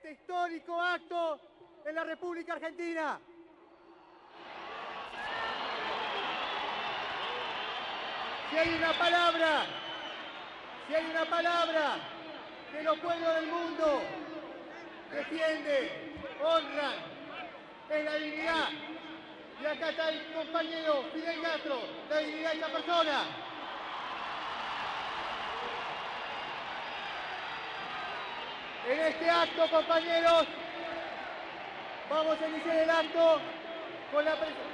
este histórico acto en la República Argentina. Si hay una palabra que los pueblos del mundo defienden, honran, es la dignidad. Y acá está el compañero Fidel Castro, la dignidad de esta persona. En este acto, compañeros, vamos a iniciar el acto con la presencia.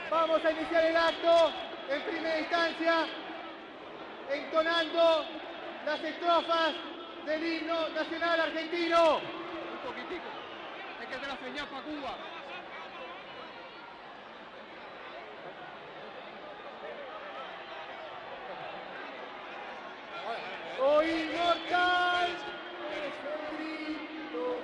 Vamos a iniciar el acto en primera instancia entonando las estrofas del himno nacional argentino. Un poquitico, es que te la señal para Cuba. Oh inmortal es el grito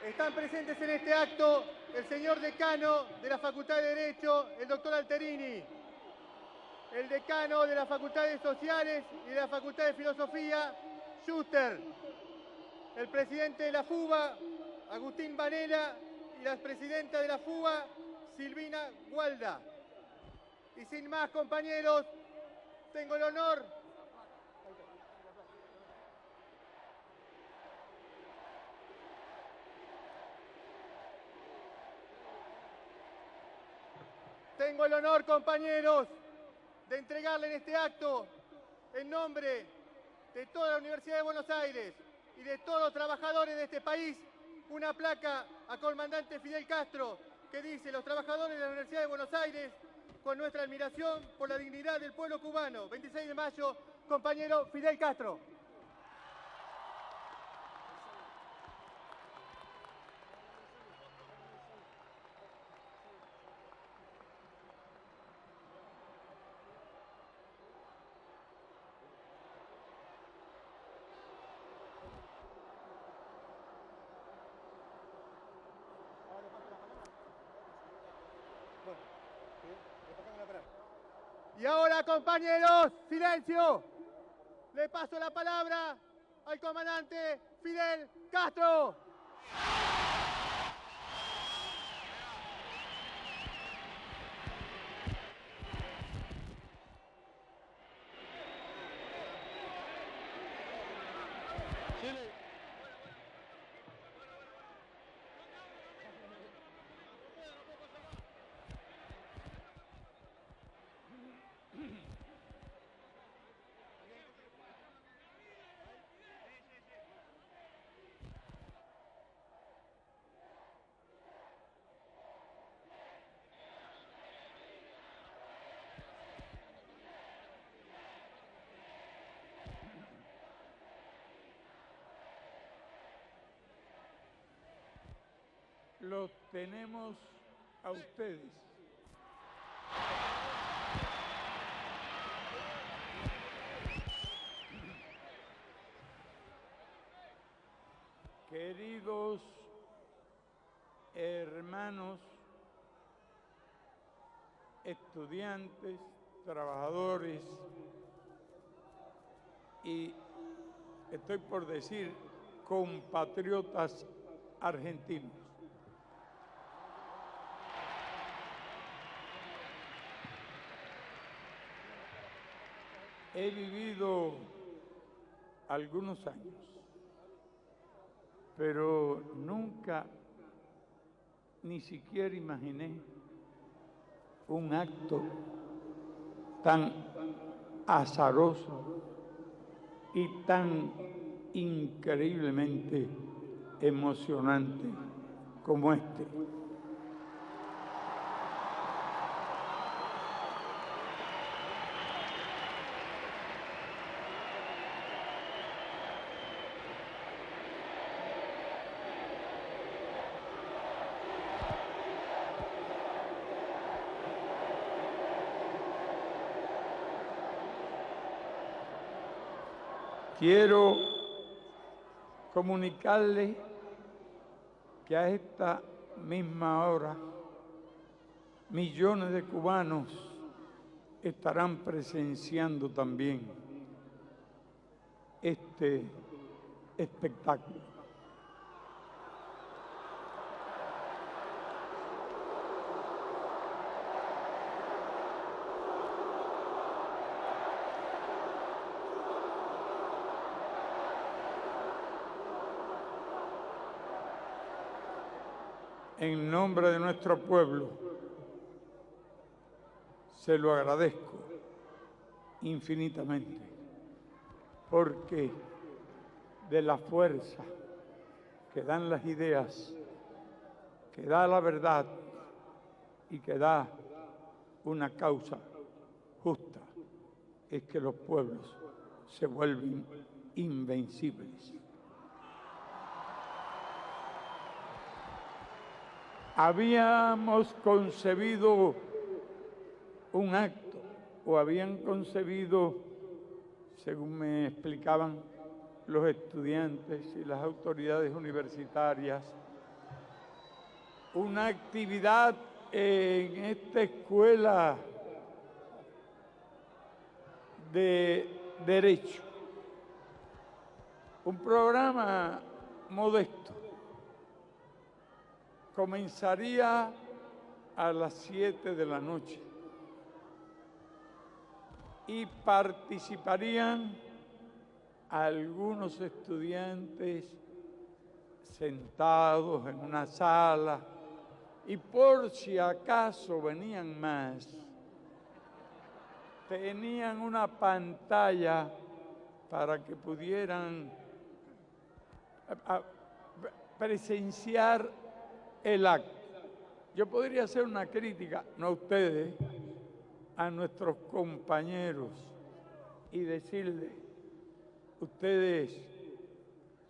Están presentes en este acto el señor decano de la Facultad de Derecho, el doctor Alterini, el decano de las Facultades Sociales y de la Facultad de Filosofía, Schuster, el presidente de la FUBA, Agustín Varela, y la presidenta de la FUBA, Silvina Gualda. Y sin más, compañeros, tengo el honor compañeros, de entregarle en este acto, en nombre de toda la Universidad de Buenos Aires y de todos los trabajadores de este país, una placa al comandante Fidel Castro que dice: los trabajadores de la Universidad de Buenos Aires, con nuestra admiración por la dignidad del pueblo cubano. 26 de mayo, compañero Fidel Castro. Y ahora, compañeros, silencio. Le paso la palabra al comandante Fidel Castro. Los tenemos a ustedes. Queridos hermanos, estudiantes, trabajadores y, estoy por decir, compatriotas argentinos. He vivido algunos años, pero nunca, ni siquiera imaginé un acto tan azaroso y tan increíblemente emocionante como este. Quiero comunicarles que a esta misma hora millones de cubanos estarán presenciando también este espectáculo. En nombre de nuestro pueblo, se lo agradezco infinitamente, porque de la fuerza que dan las ideas, que da la verdad y que da una causa justa, es que los pueblos se vuelven invencibles. Habíamos concebido un acto, o habían concebido, según me explicaban los estudiantes y las autoridades universitarias, una actividad en esta escuela de Derecho. Un programa modesto. Comenzaría a las 7 de la noche y participarían algunos estudiantes sentados en una sala, y por si acaso venían más, tenían una pantalla para que pudieran presenciar el acto. Yo podría hacer una crítica, no a ustedes, a nuestros compañeros, y decirles: ustedes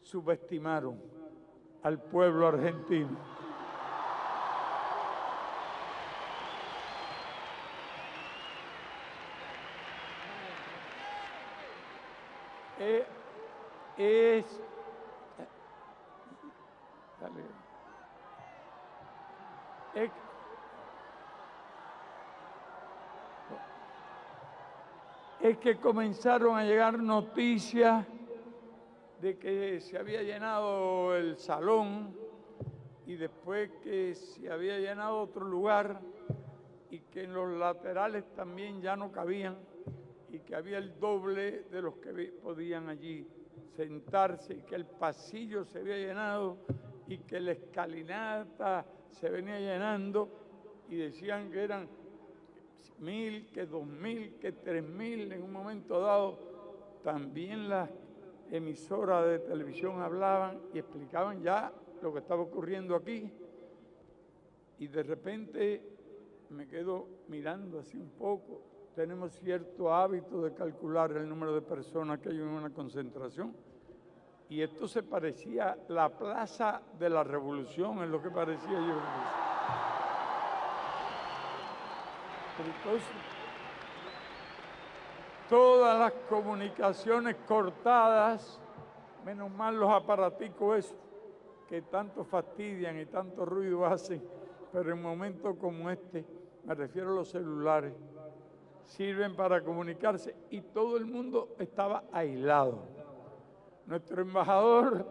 subestimaron al pueblo argentino. Es que comenzaron a llegar noticias de que se había llenado el salón y después que se había llenado otro lugar y que en los laterales también ya no cabían y que había el doble de los que podían allí sentarse y que el pasillo se había llenado y que la escalinata se venía llenando, y decían que eran 1.000, que 2.000, que 3.000 en un momento dado. También las emisoras de televisión hablaban y explicaban ya lo que estaba ocurriendo aquí, y de repente me quedo mirando así un poco. Tenemos cierto hábito de calcular el número de personas que hay en una concentración, y esto se parecía a la Plaza de la Revolución, es lo que parecía yo. Entonces, todas las comunicaciones cortadas, menos mal los aparaticos esos que tanto fastidian y tanto ruido hacen, pero en momentos como este, me refiero a los celulares, sirven para comunicarse, y todo el mundo estaba aislado. Nuestro embajador,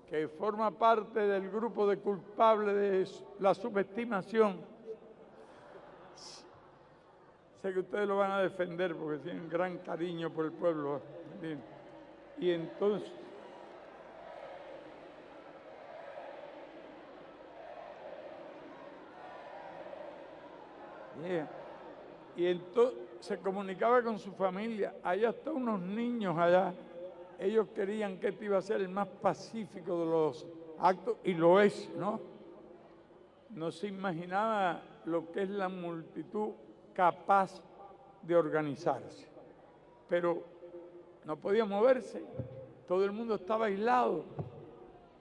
que forma parte del grupo de culpables de la subestimación, sé que ustedes lo van a defender porque tienen gran cariño por el pueblo, y entonces se comunicaba con su familia. Allá están unos niños allá. Ellos querían que este iba a ser el más pacífico de los actos, y lo es, ¿no? No se imaginaba lo que es la multitud capaz de organizarse. Pero no podía moverse. Todo el mundo estaba aislado,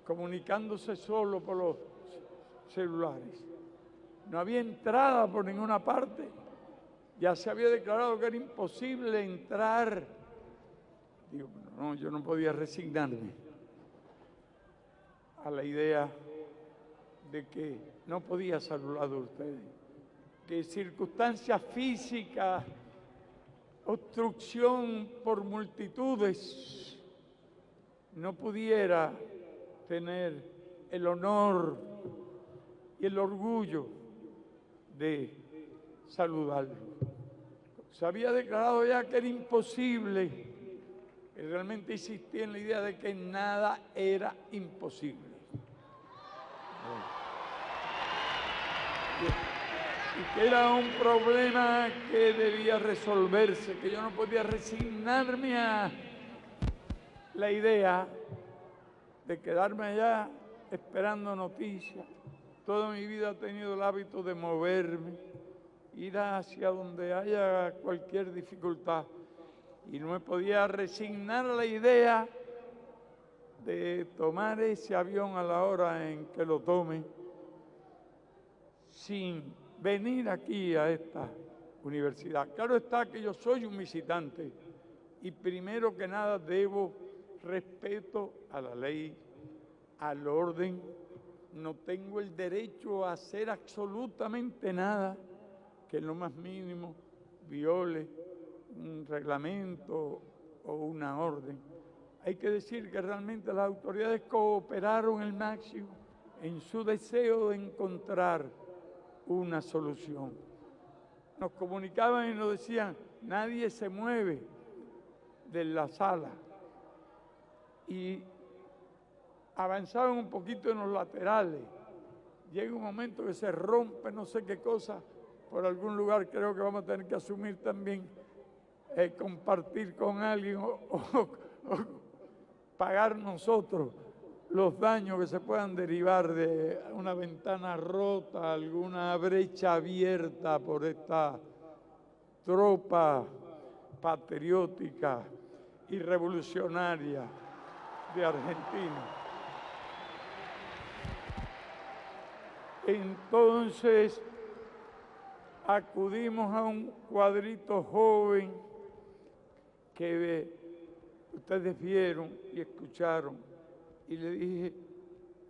comunicándose solo por los celulares. No había entrada por ninguna parte. Ya se había declarado que era imposible entrar. Digo, no, yo no podía resignarme a la idea de que no podía saludar a ustedes, que circunstancias físicas, obstrucción por multitudes, no pudiera tener el honor y el orgullo de saludarlo. Se había declarado ya que era imposible. Y realmente insistía en la idea de que nada era imposible. Y que era un problema que debía resolverse, que yo no podía resignarme a la idea de quedarme allá esperando noticias. Toda mi vida he tenido el hábito de moverme, ir hacia donde haya cualquier dificultad. Y no me podía resignar a la idea de tomar ese avión a la hora en que lo tome sin venir aquí a esta universidad. Claro está que yo soy un visitante y primero que nada debo respeto a la ley, al orden no tengo el derecho a hacer absolutamente nada que en lo más mínimo viole un reglamento o una orden. Hay que decir que realmente las autoridades cooperaron al máximo en su deseo de encontrar una solución. Nos comunicaban y nos decían, nadie se mueve de la sala. Y avanzaban un poquito en los laterales. Llega un momento que se rompe no sé qué cosa, por algún lugar creo que vamos a tener que asumir también, compartir con alguien o pagar nosotros los daños que se puedan derivar de una ventana rota, alguna brecha abierta por esta tropa patriótica y revolucionaria de Argentina. Entonces acudimos a un cuadrito joven que ustedes vieron y escucharon, y le dije,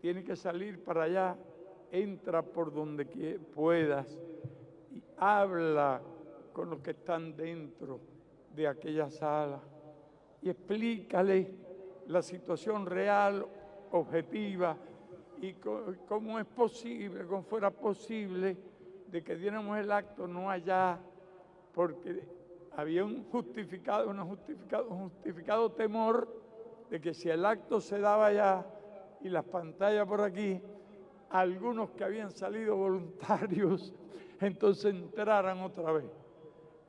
tienes que salir para allá, entra por donde puedas y habla con los que están dentro de aquella sala y explícale la situación real, objetiva, y cómo es posible, cómo fuera posible de que diéramos el acto no allá, porque había un justificado temor de que si el acto se daba allá y las pantallas por aquí, algunos que habían salido voluntarios, entonces entraran otra vez.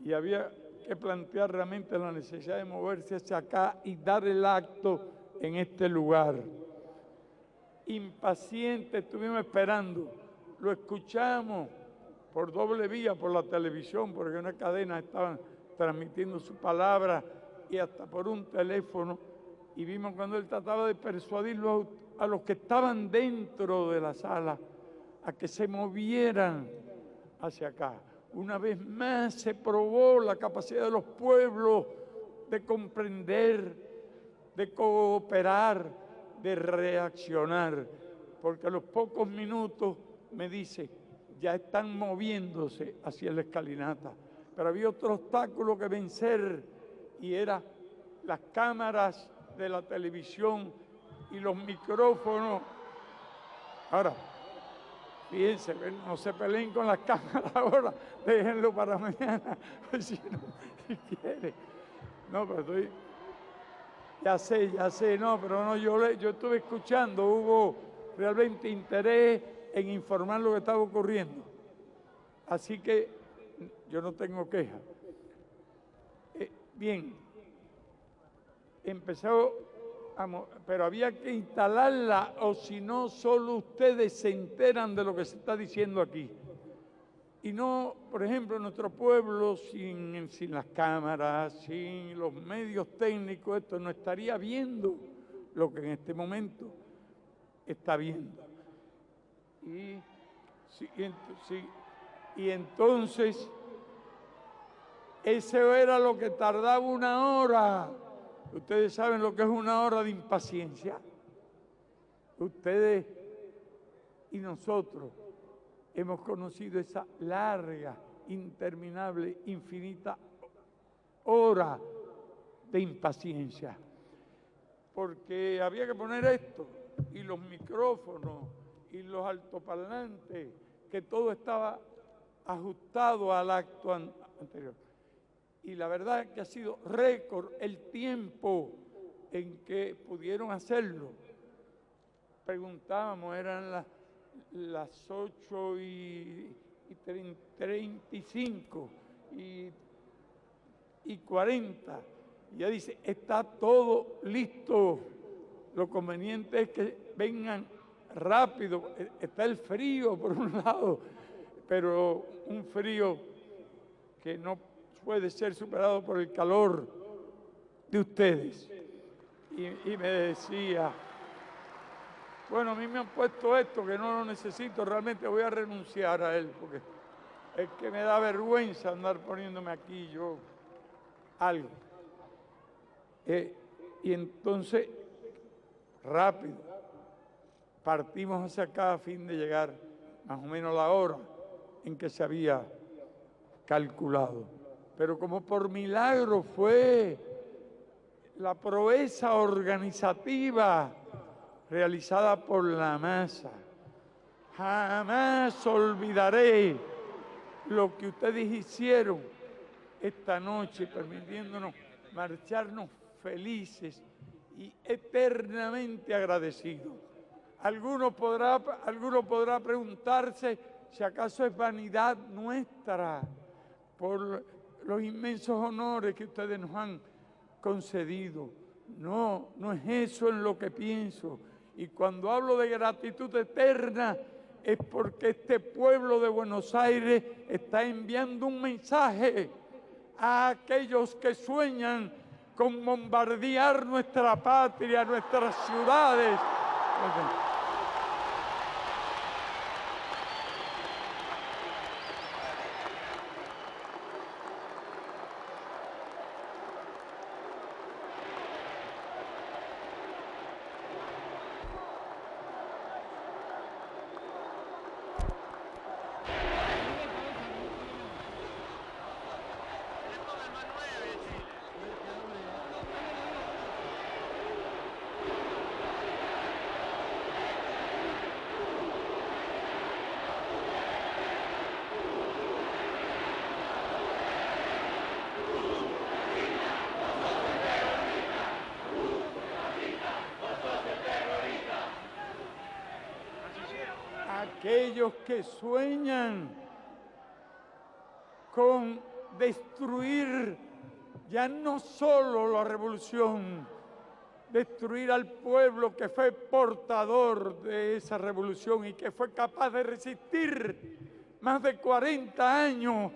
Y había que plantear realmente la necesidad de moverse hacia acá y dar el acto en este lugar. Impacientes estuvimos esperando, lo escuchamos por doble vía, por la televisión, porque una cadena estaban transmitiendo su palabra y hasta por un teléfono, y vimos cuando él trataba de persuadirlos a los que estaban dentro de la sala a que se movieran hacia acá. Una vez más se probó la capacidad de los pueblos de comprender, de cooperar, de reaccionar, porque a los pocos minutos me dice, ya están moviéndose hacia la escalinata, pero había otro obstáculo que vencer y era las cámaras de la televisión y los micrófonos. Ahora, fíjense, no se peleen con las cámaras ahora, déjenlo para mañana, pues si no, si quiere. No, pero estoy... Ya sé, no, pero no, yo estuve escuchando, hubo realmente interés en informar lo que estaba ocurriendo. Así que yo no tengo queja. Bien, empezó, pero había que instalarla o si no, solo ustedes se enteran de lo que se está diciendo aquí. Y no, por ejemplo, nuestro pueblo sin las cámaras, sin los medios técnicos, esto no estaría viendo lo que en este momento está viendo. Y entonces, eso era lo que tardaba 1 hora. Ustedes saben lo que es 1 hora de impaciencia. Ustedes y nosotros hemos conocido esa larga, interminable, infinita hora de impaciencia. Porque había que poner esto, y los micrófonos, y los altoparlantes, que todo estaba ajustado al acto anterior. Y la verdad es que ha sido récord el tiempo en que pudieron hacerlo. Preguntábamos, eran las 8:35 y 40. Y ya dice, está todo listo. Lo conveniente es que vengan rápido. Está el frío por un lado, pero un frío que no puede ser superado por el calor de ustedes. Y me decía, bueno, a mí me han puesto esto que no lo necesito, realmente voy a renunciar a él, porque es que me da vergüenza andar poniéndome aquí yo algo. Y entonces, rápido. partimos hacia acá a fin de llegar más o menos a la hora en que se había calculado. Pero como por milagro fue la proeza organizativa realizada por la masa. Jamás olvidaré lo que ustedes hicieron esta noche, permitiéndonos marcharnos felices y eternamente agradecidos. Alguno podrá preguntarse si acaso es vanidad nuestra por los inmensos honores que ustedes nos han concedido. No, no es eso en lo que pienso. Y cuando hablo de gratitud eterna es porque este pueblo de Buenos Aires está enviando un mensaje a aquellos que sueñan con bombardear nuestra patria, nuestras ciudades. Aquellos que sueñan con destruir ya no solo la revolución, destruir al pueblo que fue portador de esa revolución y que fue capaz de resistir más de 40 años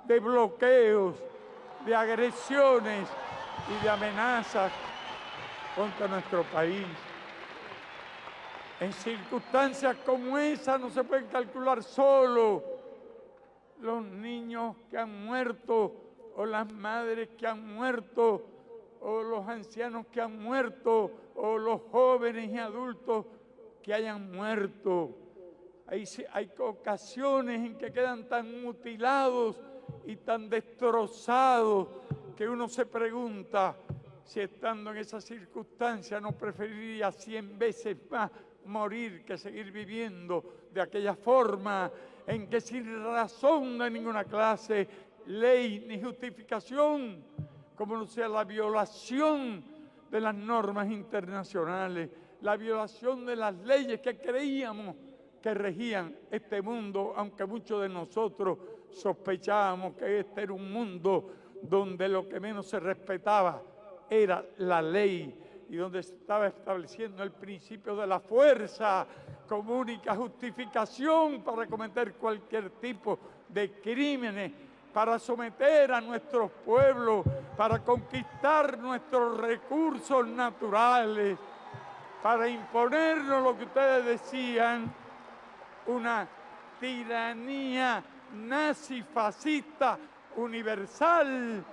de bloqueos, de agresiones y de amenazas contra nuestro país. En circunstancias como esa no se pueden calcular solo los niños que han muerto o las madres que han muerto o los ancianos que han muerto o los jóvenes y adultos que hayan muerto. Hay ocasiones en que quedan tan mutilados y tan destrozados que uno se pregunta si estando en esa circunstancia no preferiría 100 veces más morir que seguir viviendo de aquella forma en que sin razón de ninguna clase, ley ni justificación, como no sea la violación de las normas internacionales, la violación de las leyes que creíamos que regían este mundo, aunque muchos de nosotros sospechábamos que este era un mundo donde lo que menos se respetaba era la ley y donde se estaba estableciendo el principio de la fuerza como única justificación para cometer cualquier tipo de crímenes, para someter a nuestros pueblos, para conquistar nuestros recursos naturales, para imponernos lo que ustedes decían, una tiranía nazi-fascista universal.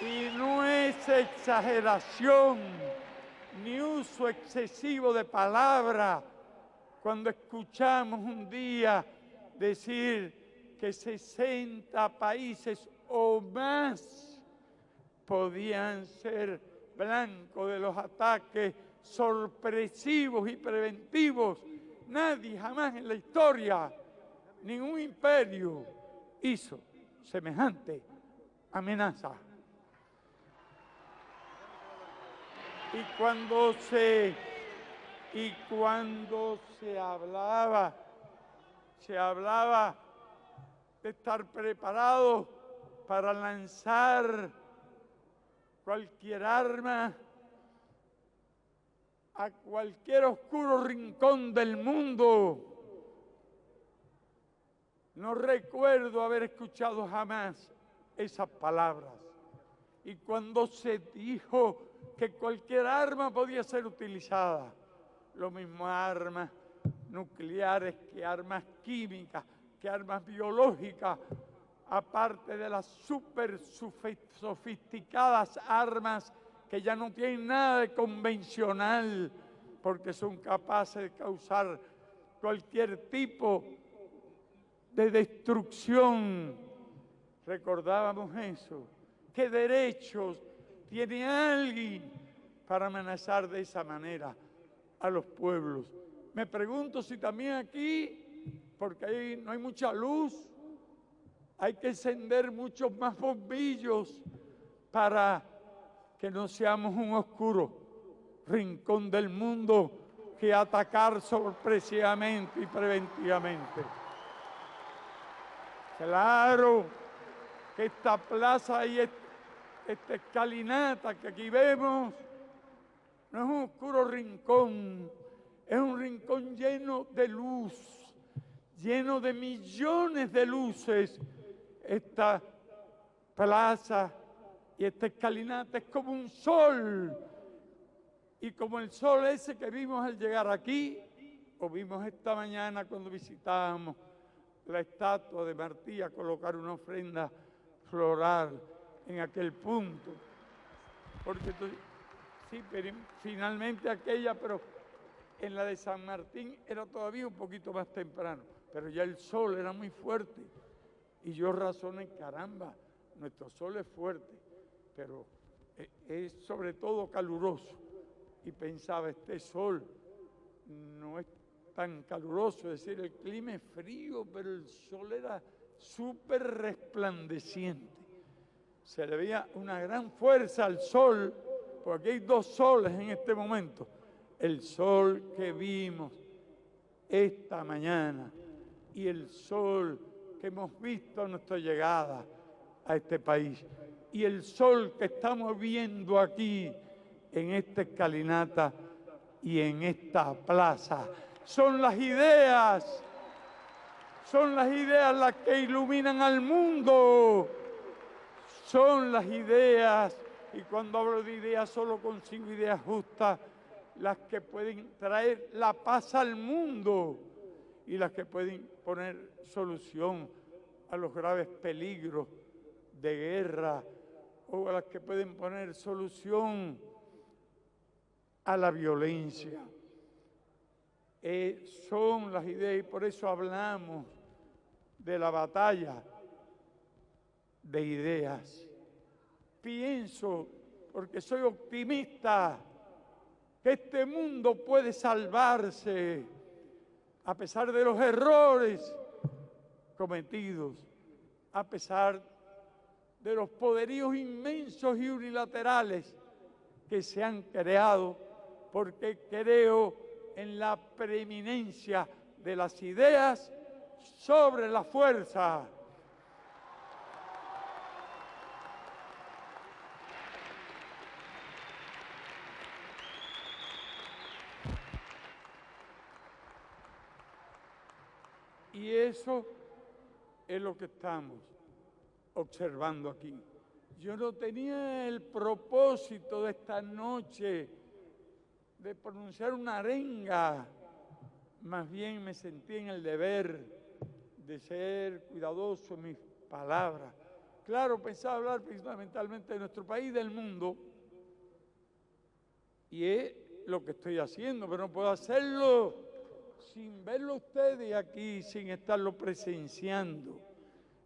Y no es exageración ni uso excesivo de palabra cuando escuchamos un día decir que 60 países o más podían ser blanco de los ataques sorpresivos y preventivos. Nadie jamás en la historia, ningún imperio hizo semejante amenaza. Y cuando se hablaba de estar preparados para lanzar cualquier arma a cualquier oscuro rincón del mundo. No recuerdo haber escuchado jamás esas palabras. Y cuando se dijo que cualquier arma podía ser utilizada, lo mismo armas nucleares que armas químicas, que armas biológicas, aparte de las súper sofisticadas armas que ya no tienen nada de convencional, porque son capaces de causar cualquier tipo de destrucción. Recordábamos eso. ¿Qué derechos tiene alguien para amenazar de esa manera a los pueblos? Me pregunto si también aquí, porque ahí no hay mucha luz, hay que encender muchos más bombillos para que no seamos un oscuro rincón del mundo que atacar sorpresivamente y preventivamente. Claro que esta plaza y esta escalinata que aquí vemos no es un oscuro rincón, es un rincón lleno de luz, lleno de millones de luces. Esta plaza y esta escalinata es como un sol, y como el sol ese que vimos al llegar aquí, o vimos esta mañana cuando visitábamos la estatua de Martí a colocar una ofrenda floral en aquel punto. Porque sí, pero finalmente aquella, pero en la de San Martín era todavía un poquito más temprano, pero ya el sol era muy fuerte. Y yo razoné, caramba, nuestro sol es fuerte, pero es sobre todo caluroso. Y pensaba, este sol no es tan caluroso, es decir, el clima es frío, pero el sol era súper resplandeciente. Se le veía una gran fuerza al sol, porque aquí hay dos soles en este momento. El sol que vimos esta mañana y el sol que hemos visto a nuestra llegada a este país, y el sol que estamos viendo aquí en esta escalinata y en esta plaza. Son las ideas las que iluminan al mundo, son las ideas, y cuando hablo de ideas solo consigo ideas justas, las que pueden traer la paz al mundo y las que pueden poner solución a los graves peligros de guerra, o a las que pueden poner solución a la violencia. Son las ideas, y por eso hablamos de la batalla de ideas. Pienso, porque soy optimista, que este mundo puede salvarse a pesar de los errores cometidos, a pesar de los poderíos inmensos y unilaterales que se han creado, porque creo en la preeminencia de las ideas sobre la fuerza. Y eso es lo que estamos observando aquí. Yo no tenía el propósito de esta noche de pronunciar una arenga, más bien me sentí en el deber de ser cuidadoso en mis palabras. Claro, pensaba hablar fundamentalmente de nuestro país, del mundo, y es lo que estoy haciendo, pero no puedo hacerlo sin verlo ustedes aquí, sin estarlo presenciando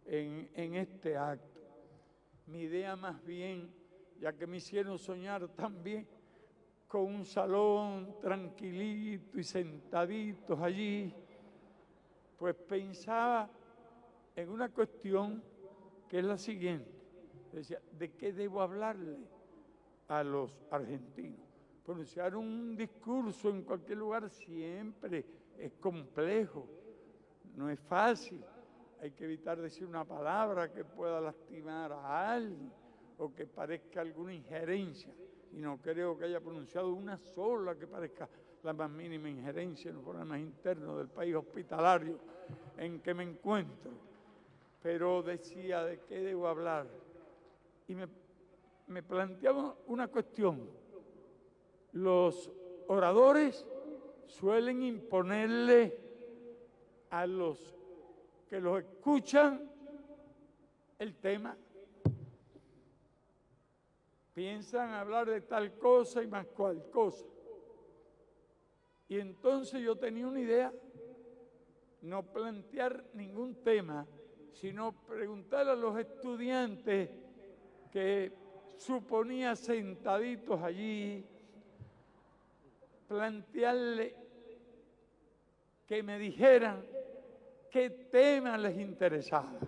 en este acto. Mi idea más bien, ya que me hicieron soñar también con un salón tranquilito y sentaditos allí, pues pensaba en una cuestión que es la siguiente. Decía, ¿de qué debo hablarle a los argentinos? Pronunciar un discurso en cualquier lugar siempre es complejo, no es fácil. Hay que evitar decir una palabra que pueda lastimar a alguien o que parezca alguna injerencia. Y no creo que haya pronunciado una sola que parezca la más mínima injerencia en los problemas internos del país hospitalario en que me encuentro. Pero decía, ¿de qué debo hablar? Y me planteaba una cuestión. Los oradores suelen imponerle a los que los escuchan el tema. Piensan hablar de tal cosa y más cual cosa. Y entonces yo tenía una idea, no plantear ningún tema, sino preguntar a los estudiantes que suponía sentaditos allí, plantearle que me dijeran qué tema les interesaba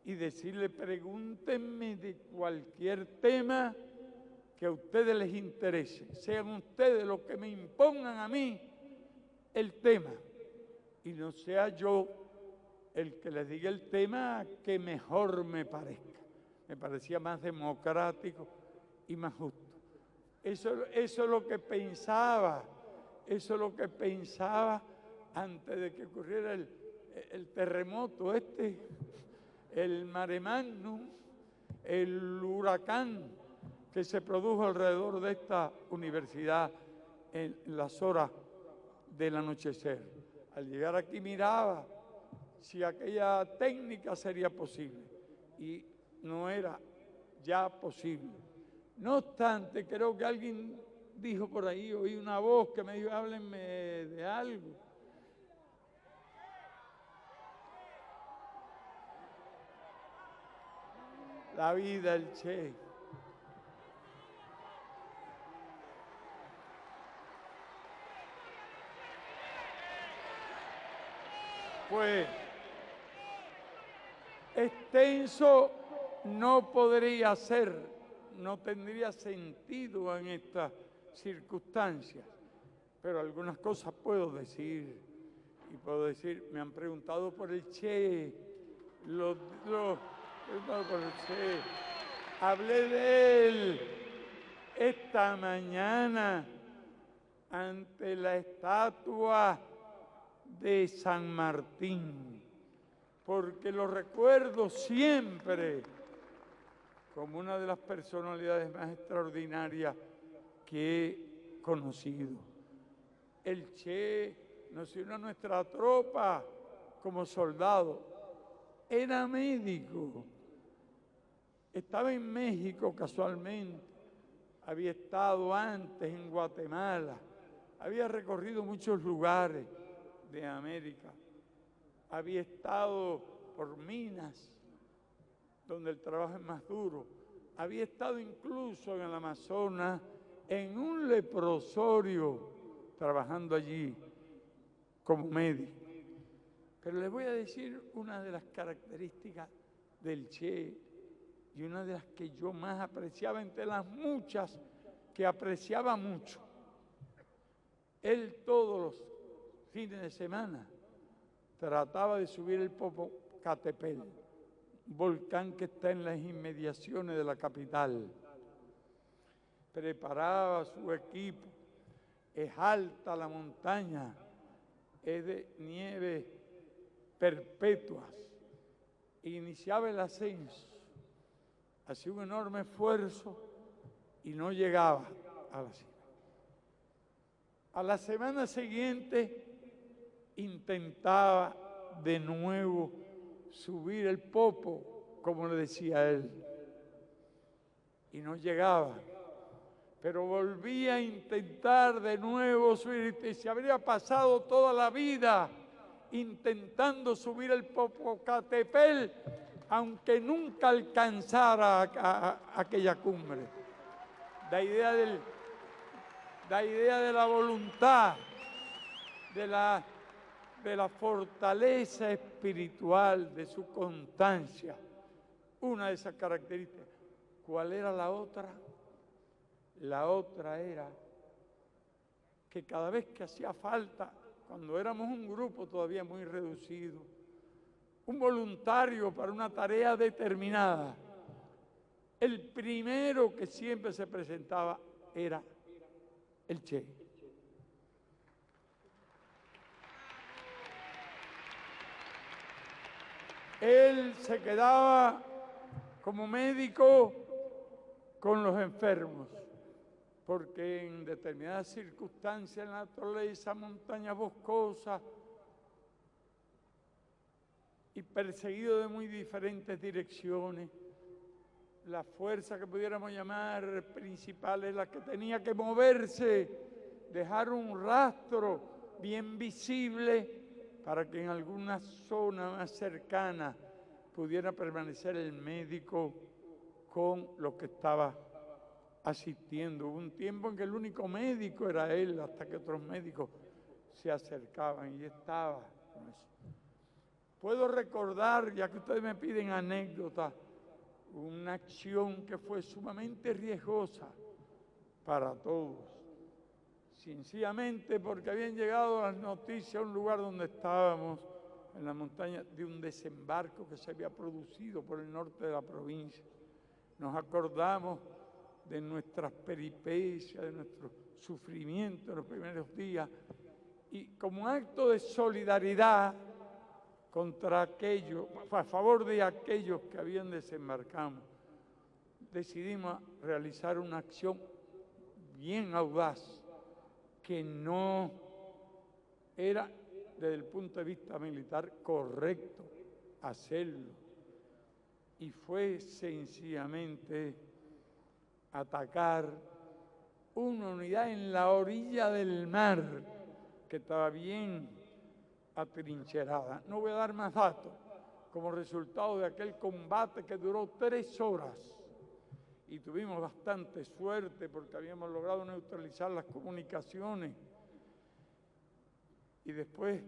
y decirle, pregúntenme de cualquier tema que a ustedes les interese, sean ustedes los que me impongan a mí el tema y no sea yo el que les diga el tema que mejor me parezca. Me parecía más democrático y más justo. Eso es lo que pensaba, antes de que ocurriera el terremoto el mare magnum, el huracán que se produjo alrededor de esta universidad en las horas del anochecer. Al llegar aquí miraba si aquella técnica sería posible y no era ya posible. No obstante, creo que alguien dijo por ahí, oí una voz que me dijo, háblenme de algo. La vida, el Che. Pues extenso no podría ser, no tendría sentido en estas circunstancias, pero algunas cosas puedo decir, y puedo decir, me han preguntado por el Che, por el Che, hablé de él esta mañana ante la estatua de San Martín, porque lo recuerdo siempre como una de las personalidades más extraordinarias que he conocido. El Che nos unió a nuestra tropa como soldado, era médico, estaba en México casualmente, había estado antes en Guatemala, había recorrido muchos lugares de América, había estado por Minas, donde el trabajo es más duro, había estado incluso en el Amazonas, en un leprosorio, trabajando allí como médico. Pero les voy a decir una de las características del Che y una de las que yo más apreciaba entre las muchas que apreciaba mucho. Él todos los fines de semana trataba de subir el Popocatépetl, un volcán que está en las inmediaciones de la capital. Preparaba su equipo, es alta la montaña, es de nieve perpetuas. Iniciaba el ascenso, hacía un enorme esfuerzo y no llegaba a la cima. A la semana siguiente intentaba de nuevo subir el Popo, como le decía él, y no llegaba. Pero volvía a intentar de nuevo subir, y se habría pasado toda la vida intentando subir el Popocatépetl, aunque nunca alcanzara aquella cumbre. La idea de la voluntad, de la fortaleza espiritual, de su constancia, una de esas características. ¿Cuál era la otra? La otra era que cada vez que hacía falta, cuando éramos un grupo todavía muy reducido, un voluntario para una tarea determinada, el primero que siempre se presentaba era el Che. Él se quedaba como médico con los enfermos, porque en determinadas circunstancias en la naturaleza, montañas boscosas, y perseguido de muy diferentes direcciones. La fuerza que pudiéramos llamar principal es la que tenía que moverse, dejar un rastro bien visible para que en alguna zona más cercana pudiera permanecer el médico con lo que estaba asistiendo. Hubo un tiempo en que el único médico era él, hasta que otros médicos se acercaban y estaba con eso. Puedo recordar, ya que ustedes me piden anécdotas, una acción que fue sumamente riesgosa para todos, sencillamente porque habían llegado las noticias a un lugar donde estábamos, en la montaña, de un desembarco que se había producido por el norte de la provincia. Nos acordamos de nuestras peripecias, de nuestro sufrimiento en los primeros días, y como acto de solidaridad contra aquellos, a favor de aquellos que habían desembarcado, decidimos realizar una acción bien audaz, que no era desde el punto de vista militar correcto hacerlo, y fue sencillamente atacar una unidad en la orilla del mar que estaba bien atrincherada. No voy a dar más datos. Como resultado de aquel combate que duró 3 horas, y tuvimos bastante suerte porque habíamos logrado neutralizar las comunicaciones, y después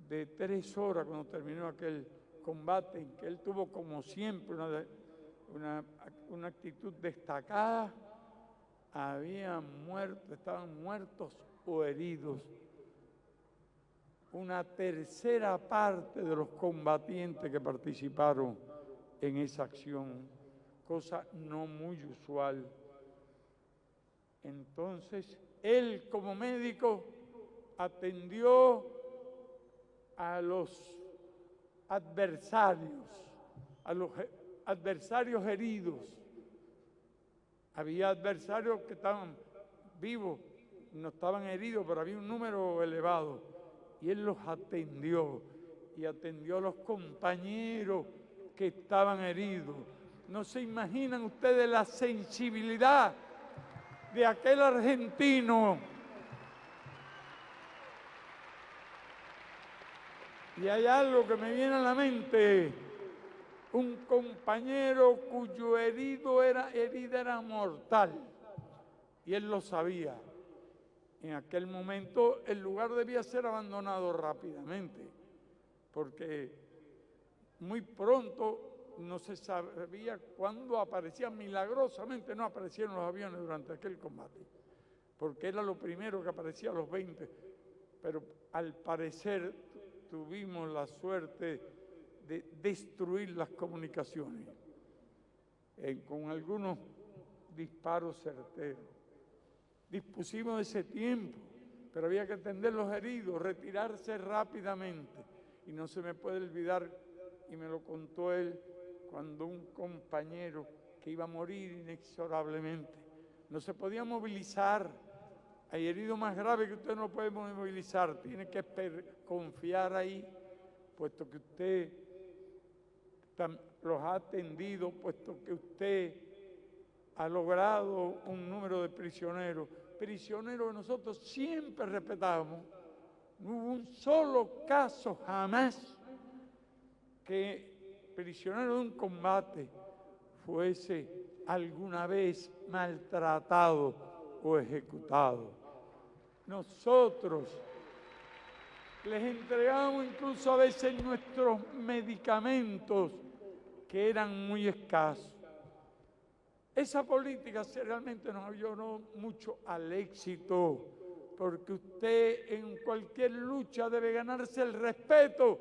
de 3 horas, cuando terminó aquel combate, en que él tuvo como siempre una actitud destacada, estaban muertos o heridos una tercera parte de los combatientes que participaron en esa acción, cosa no muy usual. Entonces, él como médico atendió a los adversarios heridos. Había adversarios que estaban vivos, no estaban heridos, pero había un número elevado. Y él los atendió, y atendió a los compañeros que estaban heridos. No se imaginan ustedes la sensibilidad de aquel argentino. Y hay algo que me viene a la mente: un compañero cuyo herida era mortal, y él lo sabía. En aquel momento el lugar debía ser abandonado rápidamente, porque muy pronto no se sabía cuándo aparecían. Milagrosamente no aparecieron los aviones durante aquel combate, porque era lo primero que aparecía a los 20, pero al parecer tuvimos la suerte de destruir las comunicaciones con algunos disparos certeros. Dispusimos de ese tiempo, pero había que atender los heridos, retirarse rápidamente. Y no se me puede olvidar, y me lo contó él, cuando un compañero que iba a morir inexorablemente no se podía movilizar. Hay heridos más graves que usted no puede movilizar, tiene que confiar ahí, puesto que usted los ha atendido, puesto que usted ha logrado un número de prisioneros que nosotros siempre respetamos. No hubo un solo caso jamás que prisionero de un combate fuese alguna vez maltratado o ejecutado. Nosotros les entregábamos incluso a veces nuestros medicamentos, que eran muy escasos. Esa política realmente nos ayudó mucho al éxito, porque usted en cualquier lucha debe ganarse el respeto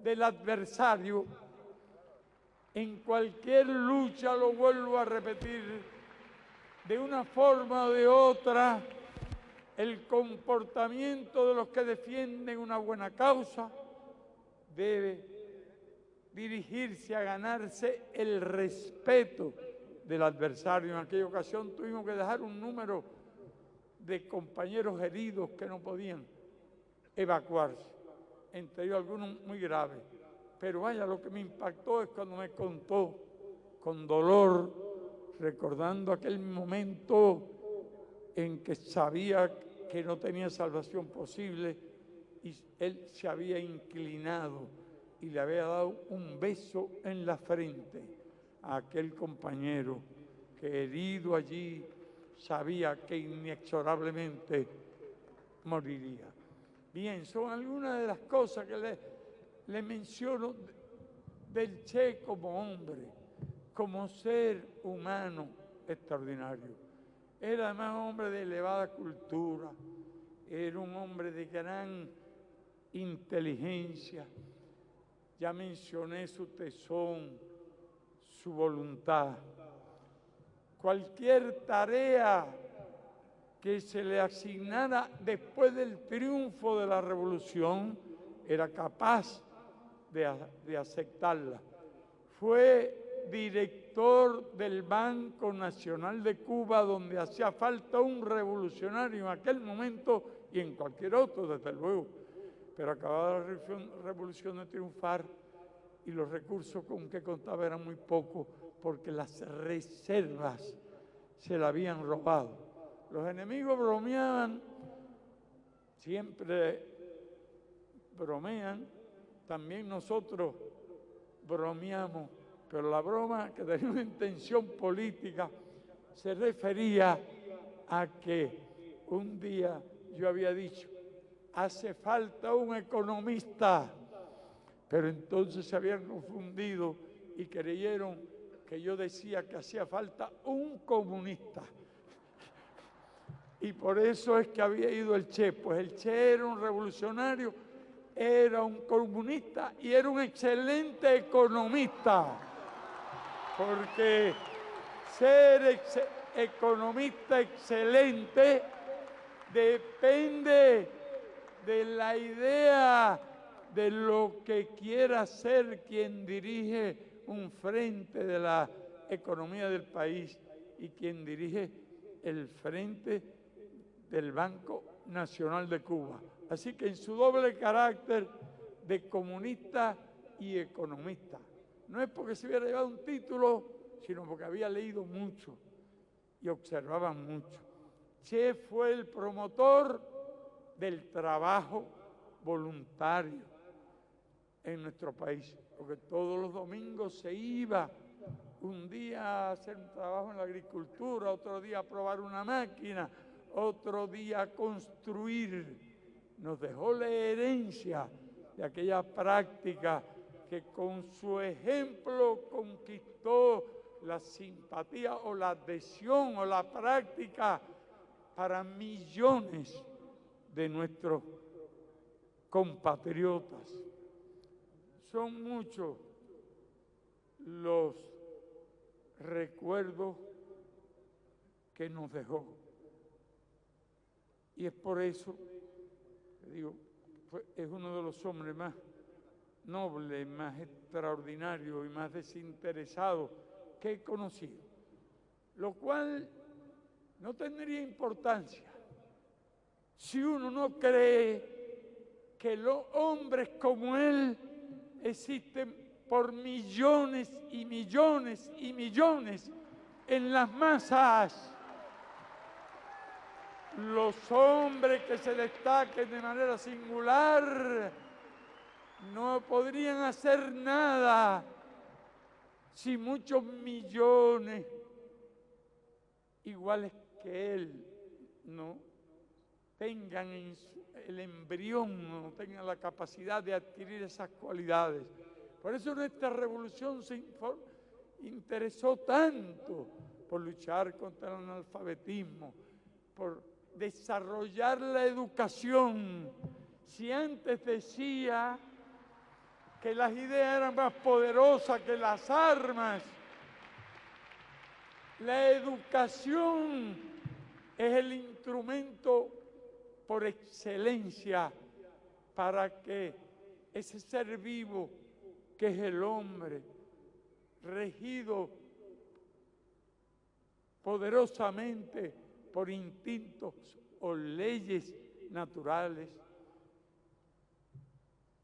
del adversario. En cualquier lucha, lo vuelvo a repetir, de una forma o de otra, el comportamiento de los que defienden una buena causa debe dirigirse a ganarse el respeto del adversario. En aquella ocasión tuvimos que dejar un número de compañeros heridos que no podían evacuarse, entre ellos algunos muy graves. Pero vaya, lo que me impactó es cuando me contó con dolor, recordando aquel momento en que sabía que no tenía salvación posible y él se había inclinado y le había dado un beso en la frente a aquel compañero que herido allí sabía que inexorablemente moriría. Bien, son algunas de las cosas que le menciono del Che como hombre, como ser humano extraordinario. Era además un hombre de elevada cultura, era un hombre de gran inteligencia. Ya mencioné su tesón, su voluntad. Cualquier tarea que se le asignara después del triunfo de la revolución, era capaz de aceptarla. Fue director del Banco Nacional de Cuba, donde hacía falta un revolucionario en aquel momento y en cualquier otro, desde luego. Pero acababa la revolución de triunfar y los recursos con que contaba eran muy pocos porque las reservas se la habían robado. Los enemigos bromeaban, siempre bromean, también nosotros bromeamos, pero la broma, que tenía una intención política, se refería a que un día yo había dicho, hace falta un economista, pero entonces se habían confundido y creyeron que yo decía que hacía falta un comunista. Y por eso es que había ido el Che, pues el Che era un revolucionario, era un comunista y era un excelente economista, porque ser economista excelente depende de la idea de lo que quiera ser quien dirige un frente de la economía del país y quien dirige el frente del Banco Nacional de Cuba. Así que en su doble carácter de comunista y economista. No es porque se hubiera llevado un título, sino porque había leído mucho y observaba mucho. Che fue el promotor del trabajo voluntario en nuestro país, porque todos los domingos se iba un día a hacer un trabajo en la agricultura, otro día a probar una máquina, otro día a construir. Nos dejó la herencia de aquella práctica que con su ejemplo conquistó la simpatía o la adhesión o la práctica para millones de nuestros compatriotas. Son muchos los recuerdos que nos dejó. Y es por eso, digo, es uno de los hombres más nobles, más extraordinarios y más desinteresados que he conocido. Lo cual no tendría importancia si uno no cree que los hombres como él existen por millones y millones y millones en las masas. Los hombres que se destaquen de manera singular no podrían hacer nada si muchos millones iguales que él no tengan el embrión, no tengan la capacidad de adquirir esas cualidades. Por eso nuestra revolución se interesó tanto por luchar contra el analfabetismo, por desarrollar la educación. Si antes decía que las ideas eran más poderosas que las armas, la educación es el instrumento por excelencia para que ese ser vivo que es el hombre, regido poderosamente por instintos o leyes naturales,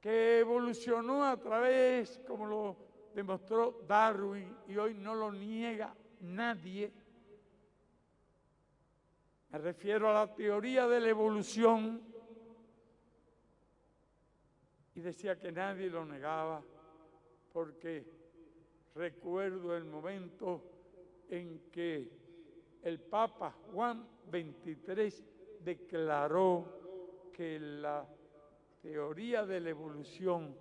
que evolucionó a través, como lo demostró Darwin, y hoy no lo niega nadie. Me refiero a la teoría de la evolución, y decía que nadie lo negaba, porque recuerdo el momento en que el Papa Juan XXIII declaró que la teoría de la evolución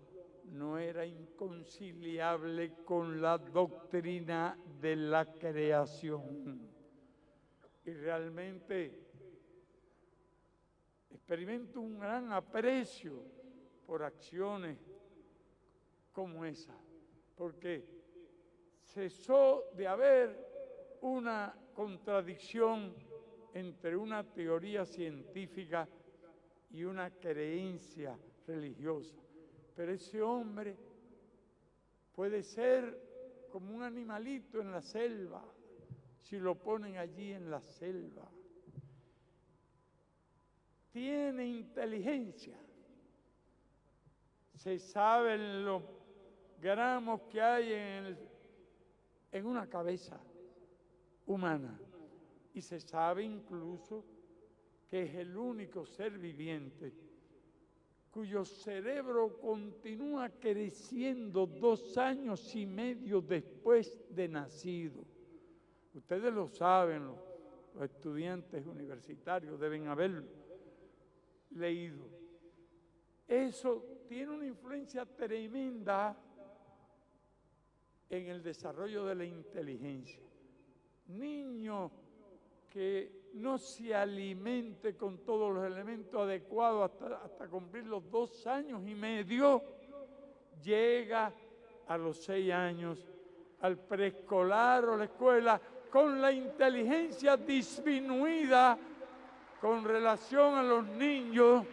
no era inconciliable con la doctrina de la creación. Y realmente experimento un gran aprecio por acciones como esa, porque cesó de haber una contradicción entre una teoría científica y una creencia religiosa. Pero ese hombre puede ser como un animalito en la selva, si lo ponen allí en la selva. Tiene inteligencia. Se saben los gramos que hay en una cabeza humana. Y se sabe incluso que es el único ser viviente cuyo cerebro continúa creciendo 2 años y medio después de nacido. Ustedes lo saben, los estudiantes universitarios deben haberlo leído. Eso tiene una influencia tremenda en el desarrollo de la inteligencia. Niño que no se alimente con todos los elementos adecuados hasta cumplir los 2 años y medio, llega a los 6 años al preescolar o la escuela con la inteligencia disminuida con relación a los niños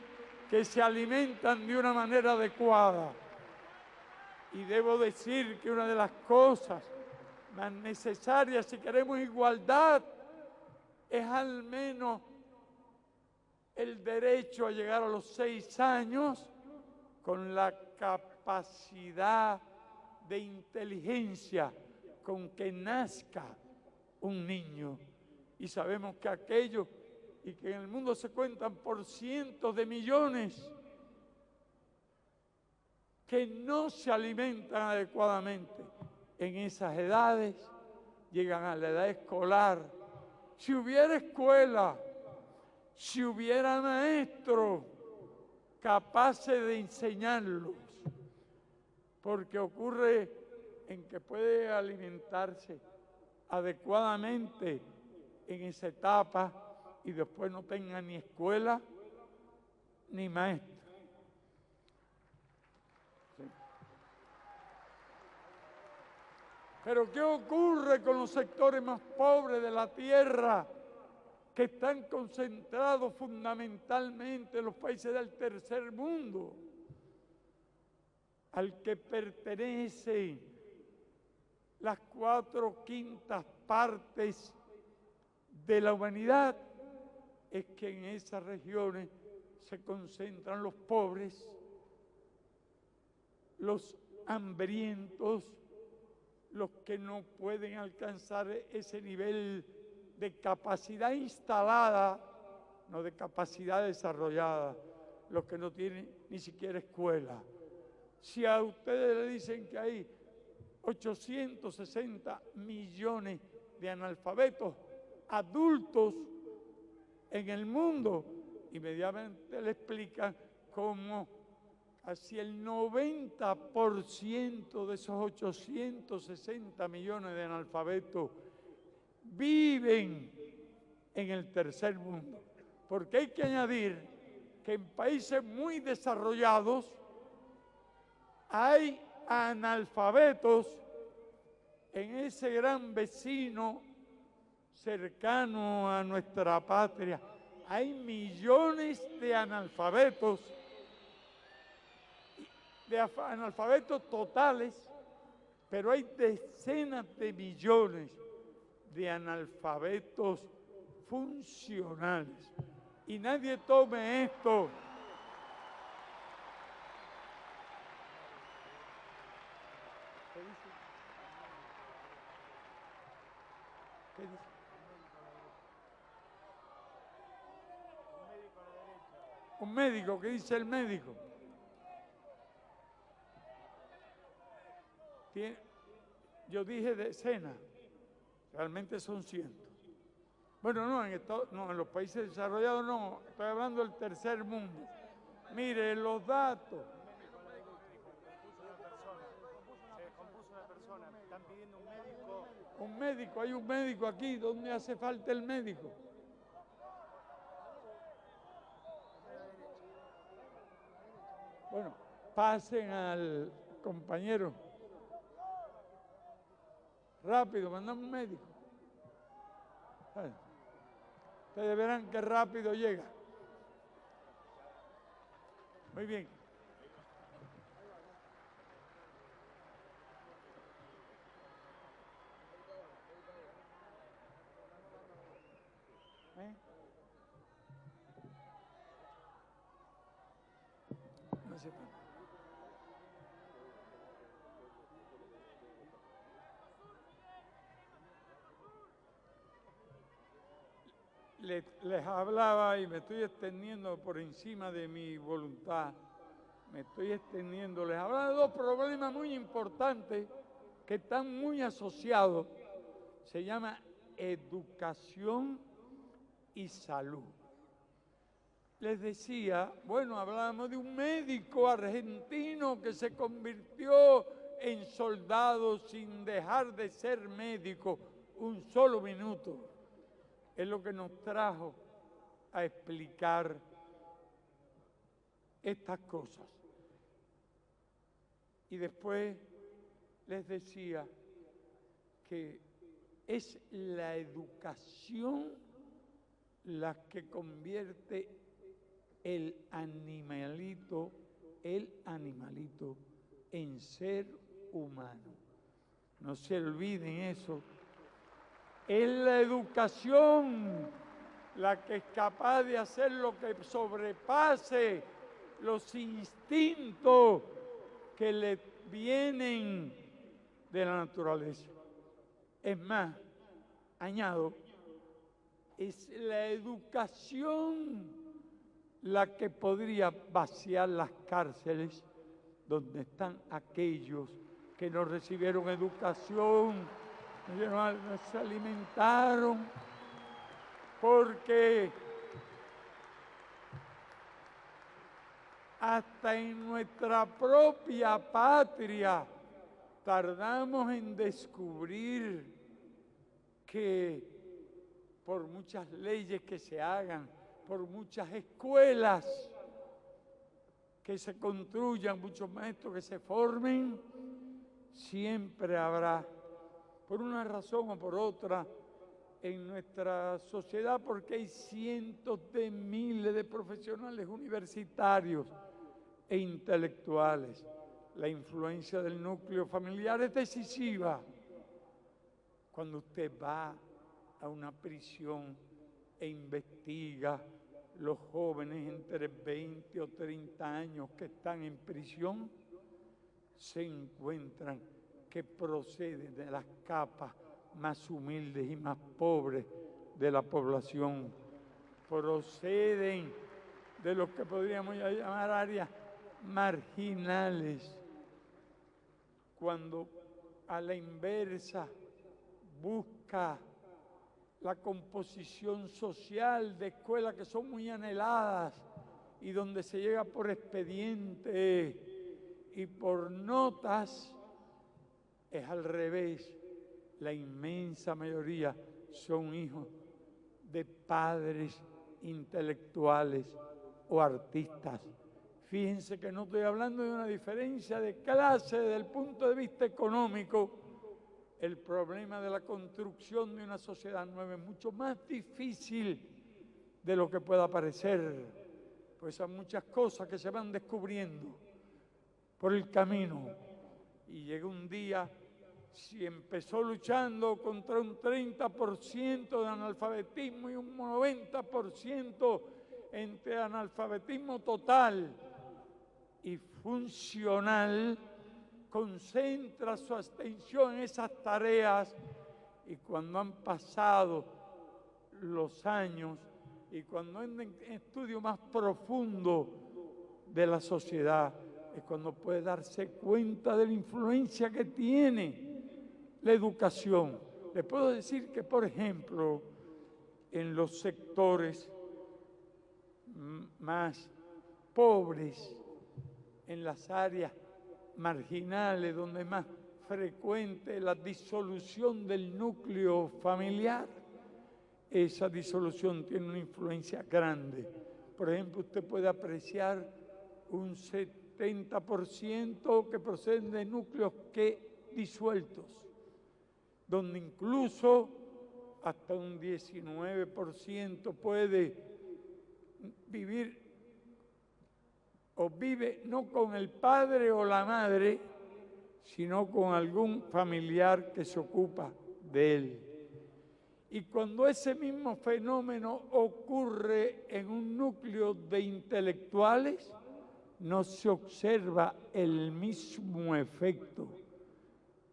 que se alimentan de una manera adecuada. Y debo decir que una de las cosas más necesarias si queremos igualdad es al menos el derecho a llegar a los 6 años con la capacidad de inteligencia con que nazca un niño. Y sabemos que aquellos, y que en el mundo se cuentan por cientos de millones, que no se alimentan adecuadamente en esas edades, llegan a la edad escolar. Si hubiera escuela, si hubiera maestros capaces de enseñarlos, porque ocurre en que puede alimentarse adecuadamente en esa etapa y después no tenga ni escuela ni maestro. Sí. Pero ¿qué ocurre con los sectores más pobres de la tierra, que están concentrados fundamentalmente en los países del tercer mundo, al que pertenecen las 4/5 partes de la humanidad? Es que en esas regiones se concentran los pobres, los hambrientos, los que no pueden alcanzar ese nivel de capacidad instalada, no de capacidad desarrollada, los que no tienen ni siquiera escuela. Si a ustedes le dicen que hay 860 millones de analfabetos adultos en el mundo, inmediatamente le explican cómo casi el 90% de esos 860 millones de analfabetos viven en el tercer mundo. Porque hay que añadir que en países muy desarrollados hay analfabetos en ese gran vecino cercano a nuestra patria. Hay millones de analfabetos totales, pero hay decenas de millones de analfabetos funcionales. Y nadie tome esto ¿Qué dice? Un médico, ¿qué dice el médico? Yo dije decenas, realmente son cientos. Bueno, no, en los países desarrollados no, estoy hablando del tercer mundo. Mire, los datos. Se descompuso una persona, están pidiendo un médico. Un médico, hay un médico aquí, ¿dónde hace falta el médico? Bueno, pasen al compañero. Rápido, mandamos un médico. Ustedes verán que rápido llega. Muy bien. No sé. Les hablaba y me estoy extendiendo por encima de mi voluntad. Me estoy extendiendo. Les hablaba de dos problemas muy importantes que están muy asociados. Se llama educación y salud. Les decía, bueno, hablábamos de un médico argentino que se convirtió en soldado sin dejar de ser médico un solo minuto. Es lo que nos trajo a explicar estas cosas. Y después les decía que es la educación la que convierte el animalito en ser humano. No se olviden eso. Es la educación la que es capaz de hacer lo que sobrepase los instintos que le vienen de la naturaleza. Es más, añado, es la educación la que podría vaciar las cárceles donde están aquellos que no recibieron educación, no se alimentaron, porque hasta en nuestra propia patria tardamos en descubrir que por muchas leyes que se hagan, por muchas escuelas que se construyan, muchos maestros que se formen, siempre habrá, por una razón o por otra, en nuestra sociedad, porque hay cientos de miles de profesionales universitarios e intelectuales. La influencia del núcleo familiar es decisiva. Cuando usted va a una prisión e investiga los jóvenes entre 20 o 30 años que están en prisión, se encuentran que proceden de las capas más humildes y más pobres de la población, proceden de lo que podríamos llamar áreas marginales, cuando a la inversa busca la composición social de escuelas que son muy anheladas y donde se llega por expediente y por notas, es al revés. La inmensa mayoría son hijos de padres intelectuales o artistas. Fíjense que no estoy hablando de una diferencia de clase desde el punto de vista económico. El problema de la construcción de una sociedad nueva es mucho más difícil de lo que pueda parecer, pues hay muchas cosas que se van descubriendo por el camino. Y llega un día, si empezó luchando contra un 30% de analfabetismo y un 90% entre analfabetismo total y funcional, concentra su atención en esas tareas y cuando han pasado los años y cuando en estudio más profundo de la sociedad, es cuando puede darse cuenta de la influencia que tiene la educación. Le puedo decir que, por ejemplo, en los sectores más pobres, en las áreas marginales, donde es más frecuente la disolución del núcleo familiar, esa disolución tiene una influencia grande. Por ejemplo, usted puede apreciar un 70% que proceden de núcleos disueltos, donde incluso hasta un 19% puede vivir o vive no con el padre o la madre, sino con algún familiar que se ocupa de él. Y cuando ese mismo fenómeno ocurre en un núcleo de intelectuales, no se observa el mismo efecto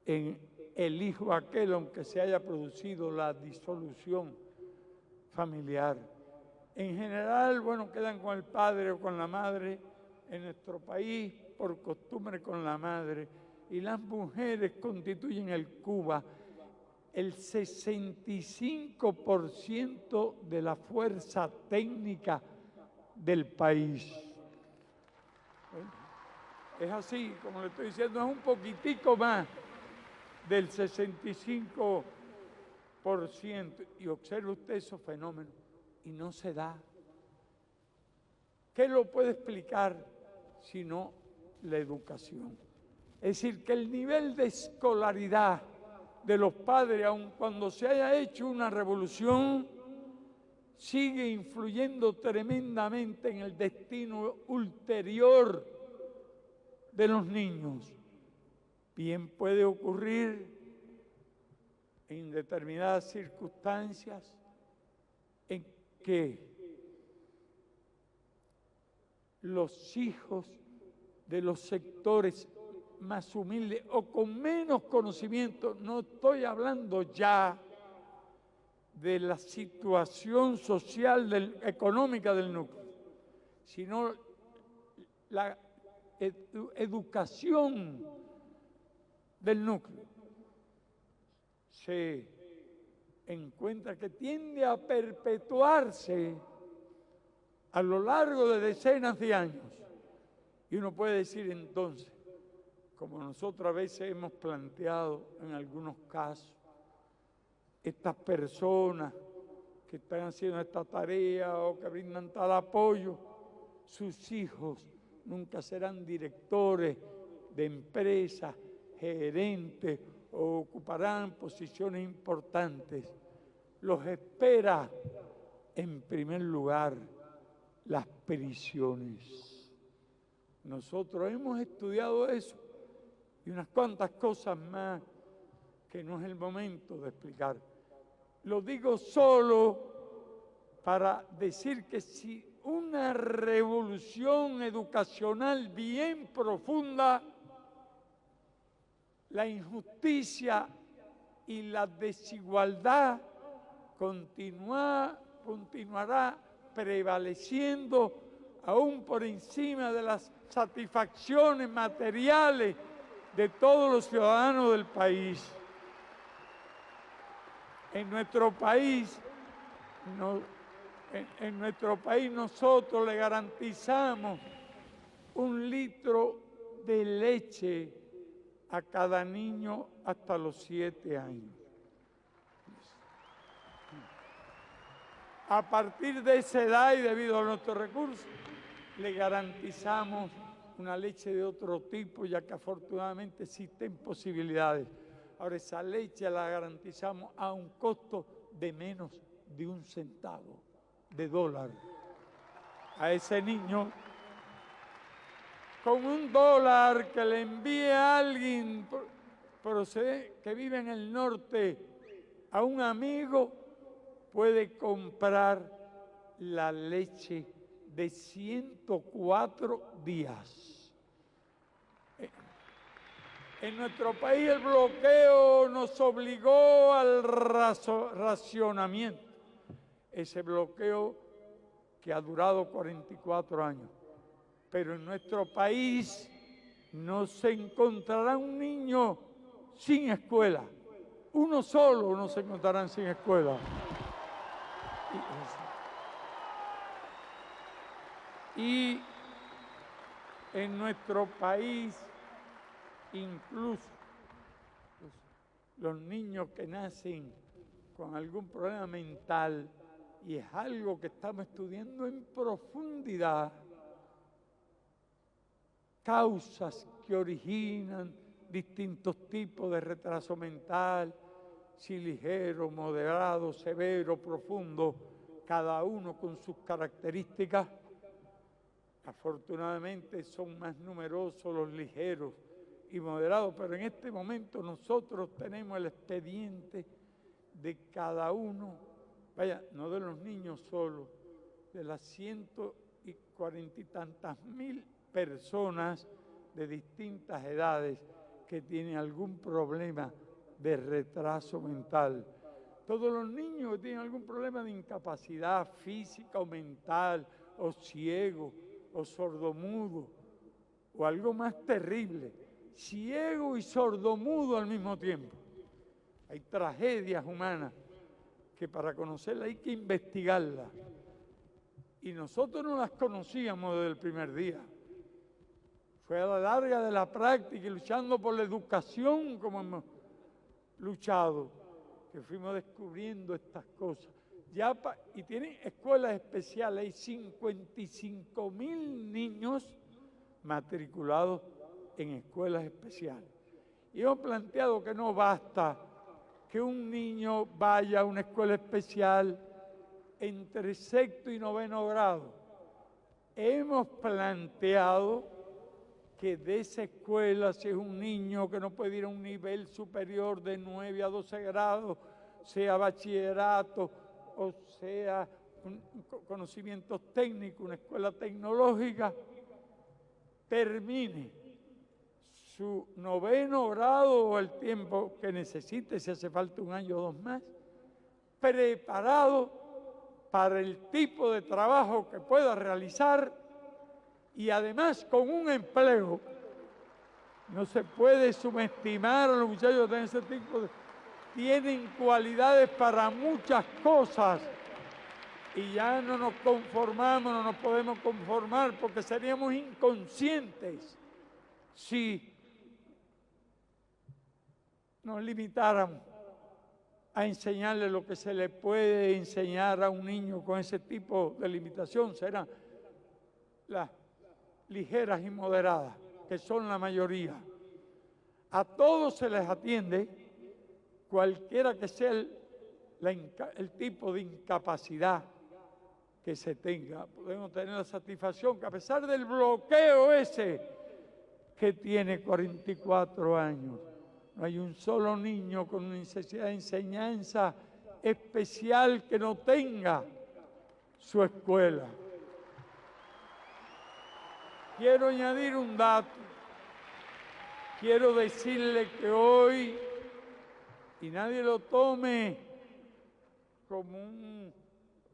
en el hijo aquel, aunque se haya producido la disolución familiar. En general, bueno, quedan con el padre o con la madre, en nuestro país por costumbre con la madre, y las mujeres constituyen el el 65% de la fuerza técnica del país. Es así, como le estoy diciendo, es un poquitico más del 65%. Y observe usted esos fenómenos y no se da. ¿Qué lo puede explicar sino la educación? Es decir, que el nivel de escolaridad de los padres, aun cuando se haya hecho una revolución, sigue influyendo tremendamente en el destino ulterior de los niños. Bien puede ocurrir en determinadas circunstancias en que los hijos de los sectores más humildes o con menos conocimiento, no estoy hablando ya de la situación social económica del núcleo, sino la educación del núcleo, se encuentra que tiende a perpetuarse a lo largo de decenas de años. Y uno puede decir entonces, como nosotros a veces hemos planteado en algunos casos, estas personas que están haciendo esta tarea o que brindan tal apoyo, sus hijos nunca serán directores de empresas, gerentes o ocuparán posiciones importantes. Los espera, en primer lugar, las prisiones. Nosotros hemos estudiado eso y unas cuantas cosas más que no es el momento de explicar. Lo digo solo para decir que si una revolución educacional bien profunda, la injusticia y la desigualdad continuará prevaleciendo aún por encima de las satisfacciones materiales de todos los ciudadanos del país. En nuestro país nosotros le garantizamos 1 litro de leche a cada niño hasta los 7 años. A partir de esa edad y debido a nuestros recursos, le garantizamos una leche de otro tipo, ya que afortunadamente existen posibilidades. Ahora, esa leche la garantizamos a un costo de menos de 1 centavo de dólar. A ese niño, con $1 que le envíe a alguien que vive en el norte a un amigo, puede comprar la leche de 104 días. En nuestro país el bloqueo nos obligó al racionamiento. Ese bloqueo que ha durado 44 años. Pero en nuestro país no se encontrará un niño sin escuela. Uno solo no se encontrará sin escuela. Y en nuestro país, incluso los niños que nacen con algún problema mental, y es algo que estamos estudiando en profundidad, causas que originan distintos tipos de retraso mental, si ligero, moderado, severo, profundo, cada uno con sus características. Afortunadamente son más numerosos los ligeros y moderados, pero en este momento nosotros tenemos el expediente de cada uno, vaya, no de los niños solo, de las 140 y tantas mil personas de distintas edades que tienen algún problema de retraso mental. Todos los niños que tienen algún problema de incapacidad física o mental, o ciego, o sordomudo, o algo más terrible, ciego y sordomudo al mismo tiempo. Hay tragedias humanas que para conocerlas hay que investigarlas. Y nosotros no las conocíamos desde el primer día. Fue a la larga de la práctica y luchando por la educación como hemos luchado, que fuimos descubriendo estas cosas. Y tienen escuelas especiales, hay 55.000 niños matriculados en escuelas especiales. Y hemos planteado que no basta que un niño vaya a una escuela especial entre sexto y noveno grado. Hemos planteado que de esa escuela, si es un niño que no puede ir a un nivel superior de 9 a 12 grados, sea bachillerato o sea conocimientos técnicos, una escuela tecnológica, termine su noveno grado o el tiempo que necesite, si hace falta un año o dos más, preparado para el tipo de trabajo que pueda realizar y además con un empleo. No se puede subestimar a los muchachos de ese tipo de... Tienen cualidades para muchas cosas y ya no nos conformamos, no nos podemos conformar porque seríamos inconscientes si nos limitáramos a enseñarle lo que se le puede enseñar a un niño con ese tipo de limitación. Serán las ligeras y moderadas, que son la mayoría. A todos se les atiende, cualquiera que sea el tipo de incapacidad que se tenga. Podemos tener la satisfacción que a pesar del bloqueo ese que tiene 44 años, no hay un solo niño con necesidad de enseñanza especial que no tenga su escuela. Quiero añadir un dato. Quiero decirle que hoy, y nadie lo tome como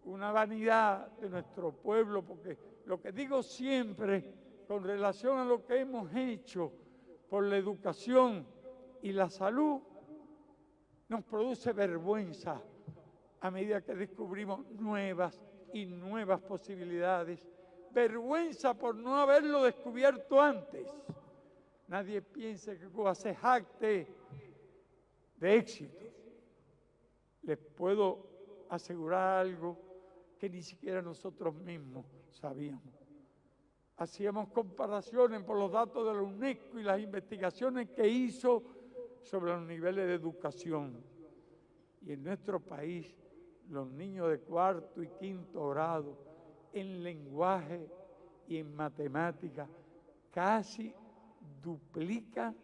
una vanidad de nuestro pueblo, porque lo que digo siempre con relación a lo que hemos hecho por la educación y la salud, nos produce vergüenza a medida que descubrimos nuevas y nuevas posibilidades. Vergüenza por no haberlo descubierto antes. Nadie piense que Cuba se jacte de éxitos. Les puedo asegurar algo que ni siquiera nosotros mismos sabíamos. Hacíamos comparaciones por los datos de la UNESCO y las investigaciones que hizo sobre los niveles de educación. Y en nuestro país, los niños de cuarto y quinto grado, en lenguaje y en matemáticas, casi duplican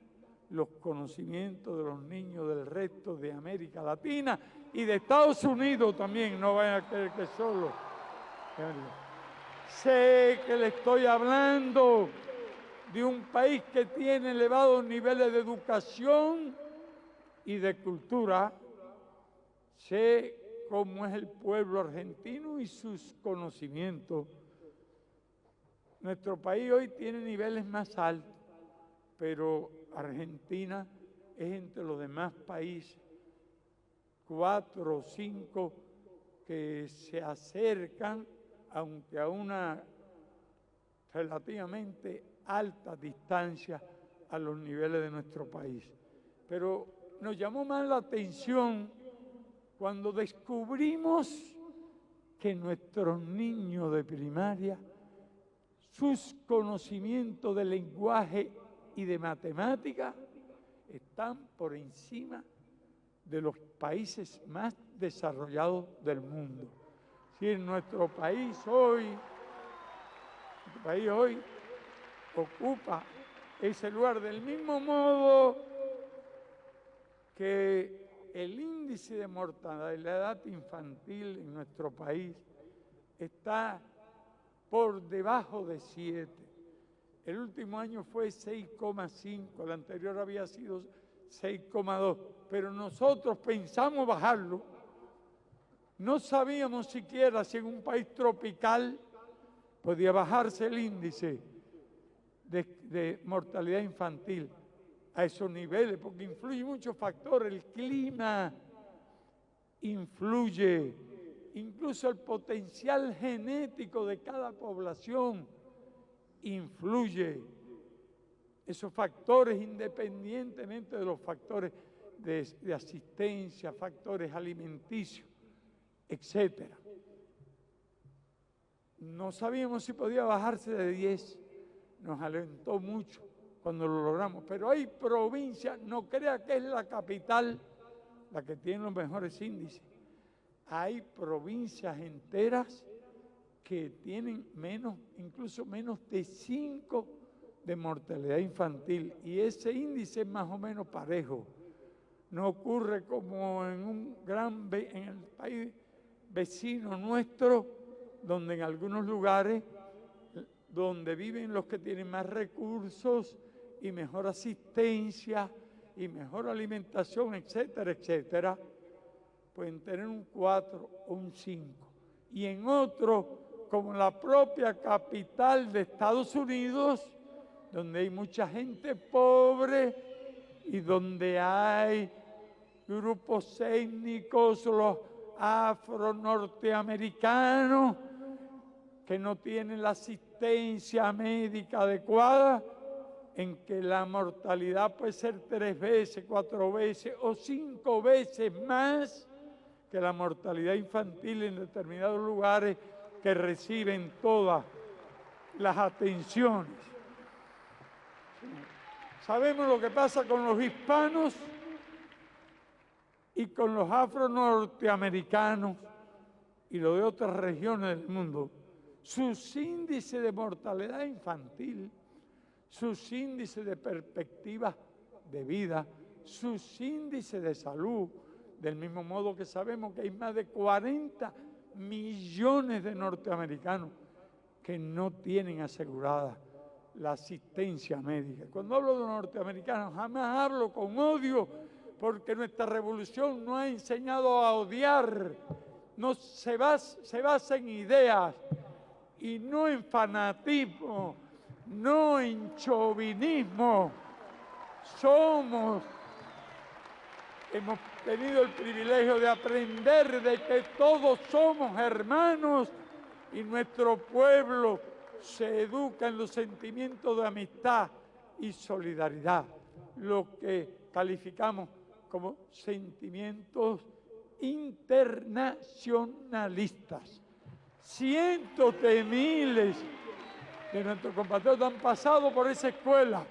los conocimientos de los niños del resto de América Latina y de Estados Unidos también, no vayan a creer que solo. Sé que le estoy hablando de un país que tiene elevados niveles de educación y de cultura. Sé cómo es el pueblo argentino y sus conocimientos. Nuestro país hoy tiene niveles más altos, pero Argentina es entre los demás países 4 o 5 que se acercan, aunque a una relativamente alta distancia, a los niveles de nuestro país. Pero nos llamó más la atención cuando descubrimos que nuestros niños de primaria, sus conocimientos de lenguaje y de matemática están por encima de los países más desarrollados del mundo. Si en nuestro país hoy ocupa ese lugar del mismo modo que el índice de mortalidad infantil en nuestro país está por debajo de 7. El último año fue 6,5, el anterior había sido 6,2, pero nosotros pensamos bajarlo. No sabíamos siquiera si en un país tropical podía bajarse el índice de mortalidad infantil a esos niveles, porque influye muchos factores. El clima influye, incluso el potencial genético de cada población influye. Esos factores, independientemente de los factores de asistencia, factores alimenticios, etc. No sabíamos si podía bajarse de 10. Nos alentó mucho cuando lo logramos. Pero hay provincias, no crea que es la capital la que tiene los mejores índices. Hay provincias enteras que tienen incluso menos de 5 de mortalidad infantil, y ese índice es más o menos parejo. No ocurre como en el país vecino nuestro, donde en algunos lugares donde viven los que tienen más recursos y mejor asistencia y mejor alimentación, etcétera, etcétera, pueden tener un 4 o un 5. Y en otros, como la propia capital de Estados Unidos, donde hay mucha gente pobre y donde hay grupos étnicos, los afro-norteamericanos, que no tienen la asistencia médica adecuada, en que la mortalidad puede ser 3 veces, 4 veces o 5 veces más que la mortalidad infantil en determinados lugares que reciben todas las atenciones. Sabemos lo que pasa con los hispanos y con los afro-norteamericanos y lo de otras regiones del mundo. Sus índices de mortalidad infantil, sus índices de perspectiva de vida, sus índices de salud, del mismo modo que sabemos que hay más de 40 millones de norteamericanos que no tienen asegurada la asistencia médica. Cuando hablo de norteamericanos, jamás hablo con odio, porque nuestra revolución no ha enseñado a odiar, no se basa en ideas y no en fanatismo, no en chauvinismo. Hemos tenido el privilegio de aprender de que todos somos hermanos y nuestro pueblo se educa en los sentimientos de amistad y solidaridad, lo que calificamos como sentimientos internacionalistas. Cientos de miles de nuestros compatriotas han pasado por esa escuela.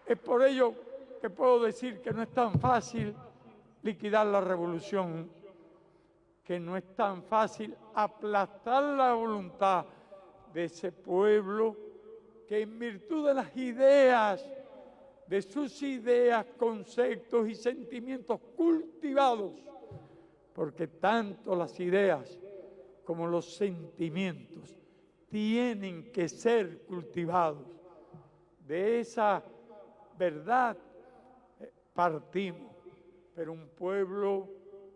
Es por ello que puedo decir que no es tan fácil liquidar la revolución, que no es tan fácil aplastar la voluntad de ese pueblo que en virtud de las ideas, de sus ideas, conceptos y sentimientos cultivados, porque tanto las ideas como los sentimientos tienen que ser cultivados, De esa verdad partimos, pero un pueblo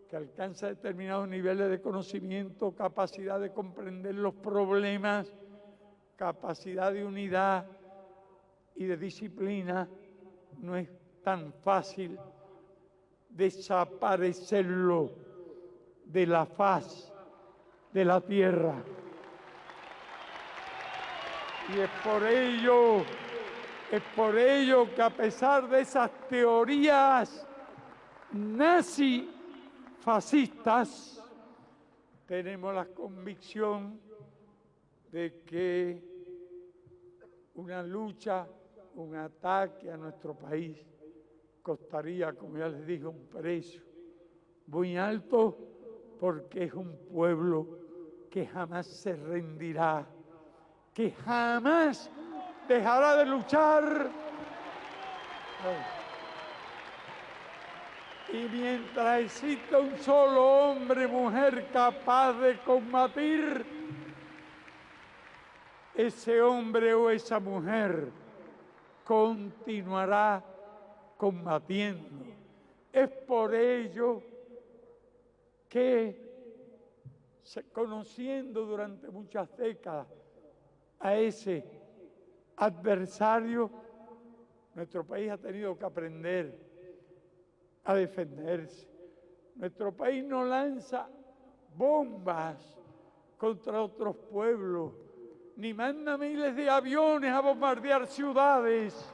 que alcanza determinados niveles de conocimiento, capacidad de comprender los problemas, capacidad de unidad y de disciplina, no es tan fácil desaparecerlo de la faz de la tierra. Y es por ello que a pesar de esas teorías nazi-fascistas, tenemos la convicción de que una lucha, un ataque a nuestro país costaría, como ya les dije, un precio muy alto, porque es un pueblo que jamás se rendirá, que jamás dejará de luchar. Y mientras exista un solo hombre, mujer capaz de combatir, ese hombre o esa mujer continuará combatiendo. Es por ello que, conociendo durante muchas décadas a ese adversario, nuestro país ha tenido que aprender a defenderse. Nuestro país no lanza bombas contra otros pueblos, ni manda miles de aviones a bombardear ciudades.